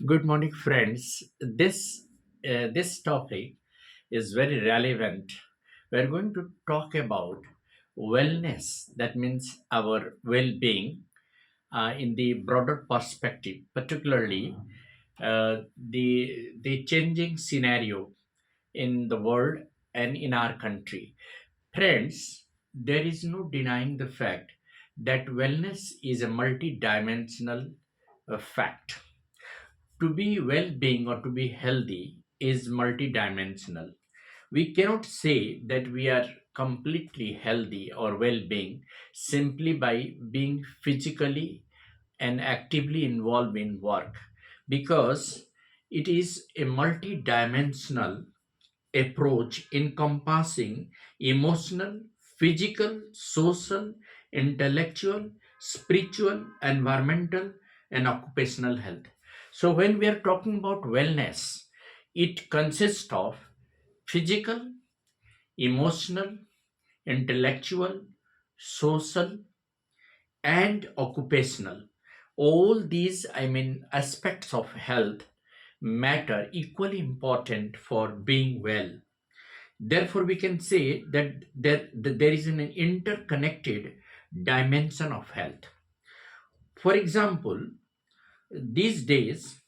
Good morning, friends. This topic is very relevant. We're going to talk about wellness. That means our well-being in the broader perspective, particularly the changing scenario in the world and in our country. Friends, there is no denying the fact that wellness is a multidimensional fact. To be well-being or to be healthy is multidimensional. We cannot say that we are completely healthy or well-being simply by being physically and actively involved in work, because it is a multidimensional approach encompassing emotional, physical, social, intellectual, spiritual, environmental, and occupational health. So, when we are talking about wellness, it consists of physical, emotional, intellectual, social, and occupational. All these, aspects of health matter equally important for being well. Therefore, we can say that there is an interconnected dimension of health. For example, these days,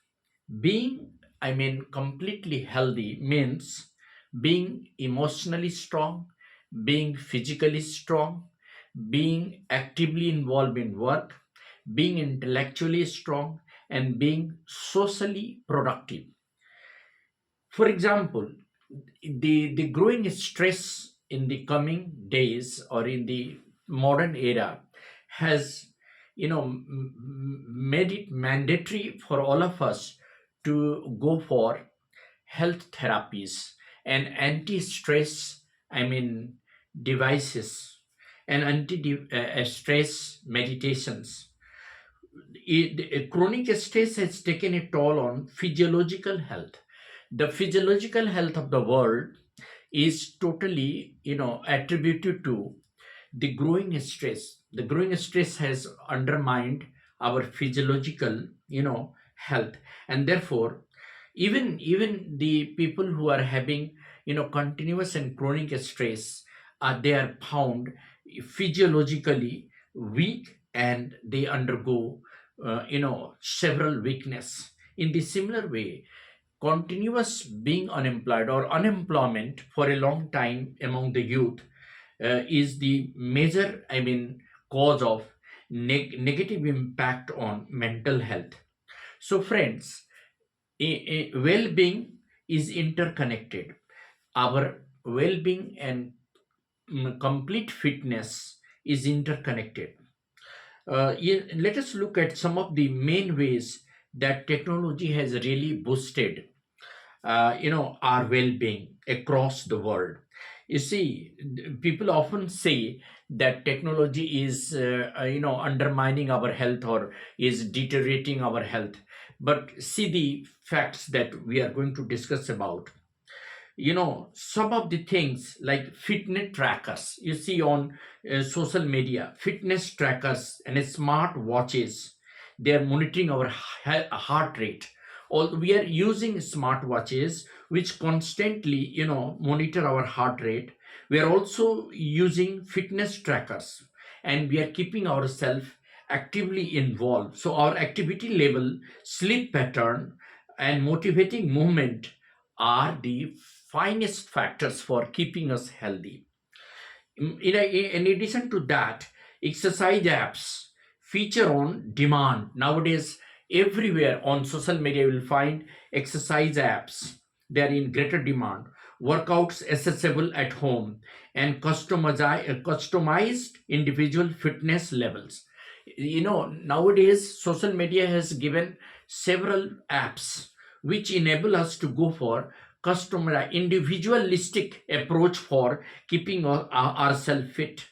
being, completely healthy means being emotionally strong, being physically strong, being actively involved in work, being intellectually strong, and being socially productive. For example, the growing stress in the coming days or in the modern era has made it mandatory for all of us to go for health therapies and anti-stress devices and anti-stress meditations. Chronic stress has taken a toll on physiological health. The physiological health of the world is totally attributed to the growing stress. The growing stress has undermined our physiological health, and therefore even the people who are having continuous and chronic stress, they are found physiologically weak, and they undergo several weakness. In the similar way, continuous being unemployed or unemployment for a long time among the youth is the major cause of negative impact on mental health. So friends, well-being is interconnected. Our well-being and complete fitness is interconnected. Let us look at some of the main ways that technology has really boosted our well-being across the world. You see, people often say that technology is undermining our health or is deteriorating our health, but see the facts that we are going to discuss about. Some of the things like fitness trackers you see on social media, fitness trackers and smart watches, they are monitoring our heart rate. All we are using smart watches which constantly monitor our heart rate. We are also using fitness trackers, and we are keeping ourselves actively involved, so our activity level, sleep pattern, and motivating movement are the finest factors for keeping us healthy. In addition to that, exercise apps feature on demand. Nowadays, everywhere on social media, you will find exercise apps. They are in greater demand. Workouts accessible at home and customized individual fitness levels. Nowadays, social media has given several apps which enable us to go for customer individualistic approach for keeping ourselves fit.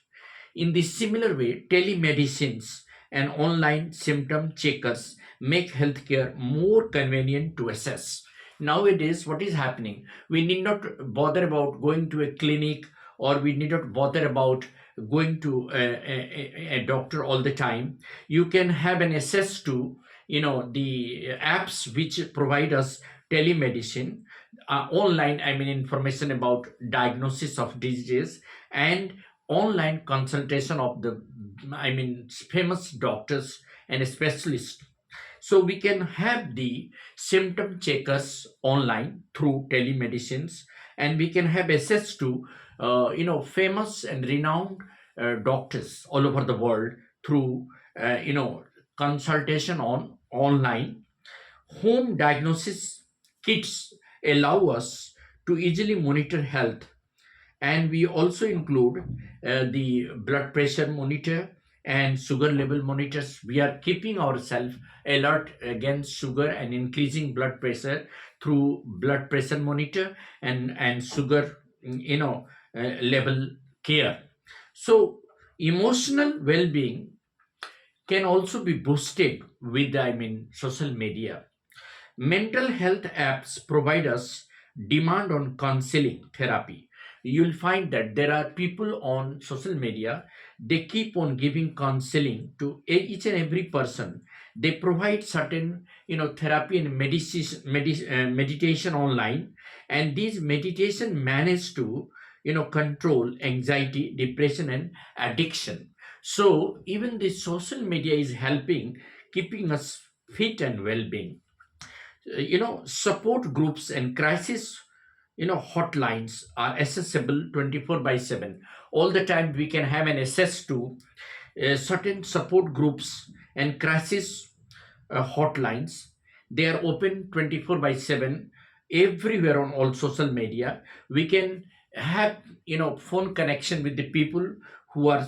In the similar way, telemedicines and online symptom checkers make healthcare more convenient to assess. Nowadays, what is happening? We need not bother about going to a clinic, or we need not bother about going to a doctor all the time. You can have an access to the apps which provide us telemedicine, online, information about diagnosis of diseases, and online consultation of the, famous doctors and specialists. So we can have the symptom checkers online through telemedicines, and we can have access to famous and renowned doctors all over the world through consultation on online. Home diagnosis kits allow us to easily monitor health, and we also include the blood pressure monitor and sugar level monitors. We are keeping ourselves alert against sugar and increasing blood pressure through blood pressure monitor and sugar level care. So emotional well-being can also be boosted with, social media. Mental health apps provide us demand on counseling therapy. You'll find that there are people on social media, they keep on giving counseling to each and every person. They provide certain, therapy and meditation online, and these meditation manage to, control anxiety, depression, and addiction. So even the social media is helping keeping us fit and well-being. Support groups and crisis hotlines are accessible 24 by 7. All the time we can have an access to certain support groups and crisis hotlines. They are open 24 by 7 everywhere on all social media. We can have phone connection with the people who are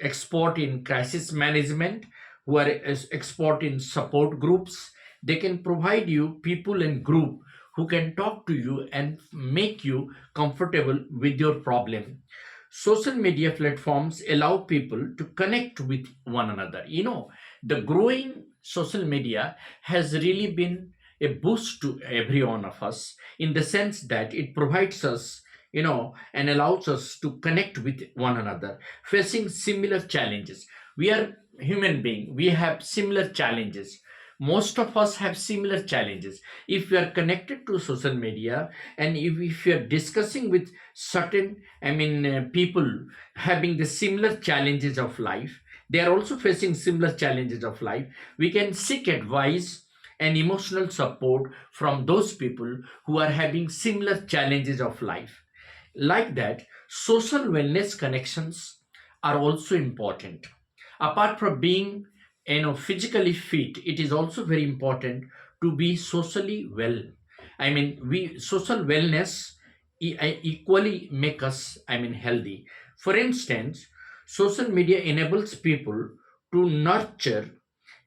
expert in crisis management, who are expert in support groups. They can provide you people and group who can talk to you and make you comfortable with your problem. Social media platforms allow people to connect with one another. The growing social media has really been a boost to every one of us, in the sense that it provides us, and allows us to connect with one another facing similar challenges. We are human being, we have similar challenges. Most of us have similar challenges. If we are connected to social media, and if we are discussing with certain, people having the similar challenges of life, they are also facing similar challenges of life, we can seek advice and emotional support from those people who are having similar challenges of life. Like that, social wellness connections are also important. Apart from being physically fit, it is also very important to be socially well. We social wellness equally make us healthy. For instance, social media enables people to nurture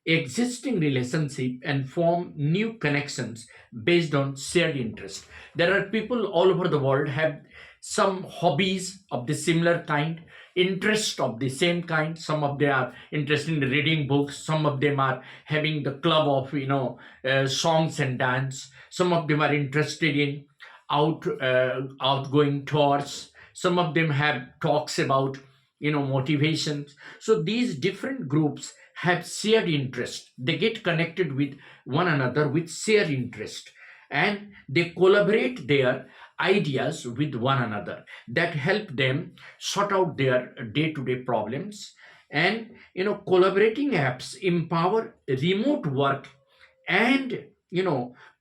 existing relationship and form new connections based on shared interest. There are people all over the world have some hobbies of the similar kind, interest of the same kind. Some of them are interested in reading books, some of them are having the club of songs and dance, some of them are interested in outgoing tours, some of them have talks about motivations. So these different groups have shared interest, they get connected with one another with shared interest, and they collaborate their ideas with one another that help them sort out their day-to-day problems. And collaborating apps empower remote work and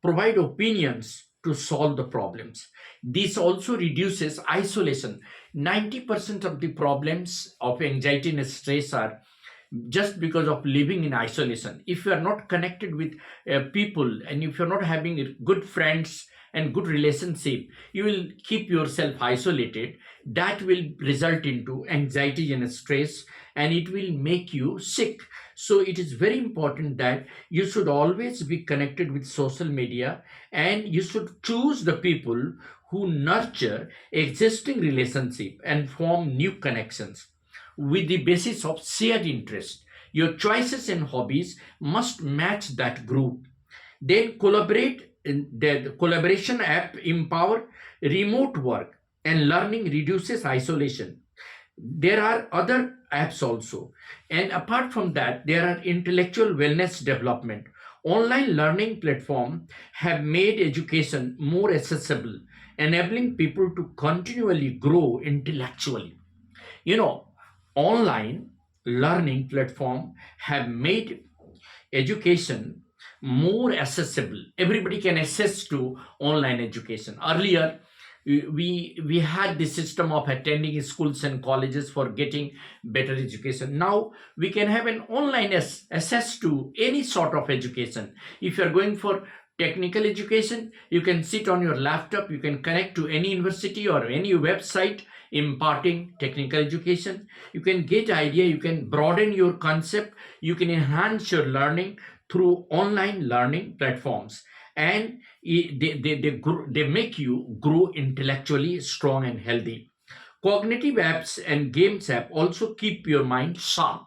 provide opinions to solve the problems. This also reduces isolation. 90% of the problems of anxiety and stress are just because of living in isolation. If you are not connected with people, and if you're not having good friends and good relationship, you will keep yourself isolated. That will result into anxiety and stress, and it will make you sick. So it is very important that you should always be connected with social media, and you should choose the people who nurture existing relationship and form new connections with the basis of shared interest. Your choices and hobbies must match that group. Then collaborate. The collaboration app empower remote work and learning reduces isolation. There are other apps also. And apart from that, there are intellectual wellness development. Online learning platform have made education more accessible, enabling people to continually grow intellectually. You know, online learning platform have made education more accessible. Everybody can access to online education. Earlier, we had the system of attending schools and colleges for getting better education. Now we can have an online access to any sort of education. If you are going for technical education, you can sit on your laptop, you can connect to any university or any website imparting technical education. You can get idea, you can broaden your concept, you can enhance your learning through online learning platforms. And they make you grow intellectually strong and healthy. Cognitive apps and games app also keep your mind sharp.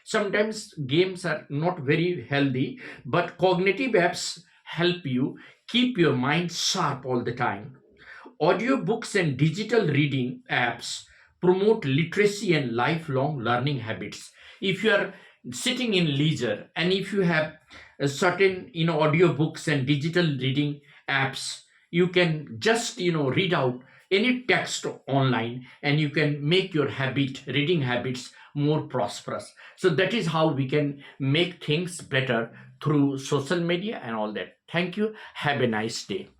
Sometimes games are not very healthy, but cognitive apps help you keep your mind sharp all the time. Audiobooks and digital reading apps promote literacy and lifelong learning habits. If you are sitting in leisure and if you have a certain audiobooks and digital reading apps, you can just read out any text online and you can make your reading habits more prosperous. So that is how we can make things better through social media and all that. Thank you. Have a nice day.